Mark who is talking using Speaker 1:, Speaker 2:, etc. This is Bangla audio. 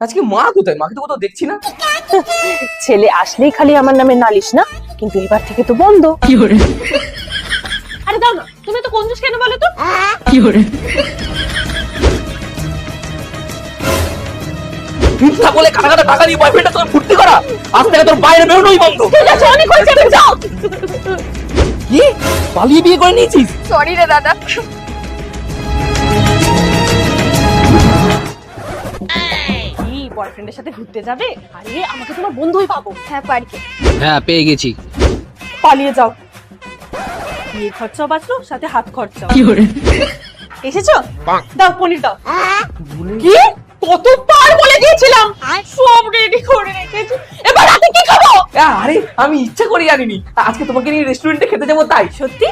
Speaker 1: আজকে মা কোথায়? মাকে তো কোথাও দেখছি না।
Speaker 2: ছেলে আসলেই খালি আমার নামে নালিশ না, কিন্তু এবার থেকে তো বন্ধ। আরে দাও না, তুমি তো কঞ্জুস কেন বলো তো?
Speaker 1: মিথ্যা বলে কাটা কাটা টাকা দিয়ে বয়ফ্রেন্ডটা তোকে ফুর্তি করা, আজ থেকে তোর বাইরে বেরোনোই বন্ধ।
Speaker 2: ঠিক আছে, অনেক হয়েছে, তুমি যাও।
Speaker 1: কি পালিয়ে বিয়ে করে নিয়েছিস?
Speaker 2: সরি রে দাদা। কি বয়ফ্রেন্ডের সাথে ঘুরতে যাবে? আরে আমাকে তোমার বন্ধুই ভাবো।
Speaker 3: হ্যাঁ পার্কে।
Speaker 4: হ্যাঁ পেয়ে গেছি।
Speaker 2: পালিয়ে যাও, বিয়ে খরচাও বাঁচলো, সাথে হাত খরচাও। এসেছো? দাও পনির দাও। কি কতবার বলে দিয়েছিলাম, সব রেডি করে রেখেছি, এবার রাতে কি খাবো?
Speaker 1: আরে আমি ইচ্ছা করে জানিনি, আজকে তোমাকে নিয়ে রেস্টুরেন্টে খেতে যাবো তাই।
Speaker 2: সত্যি?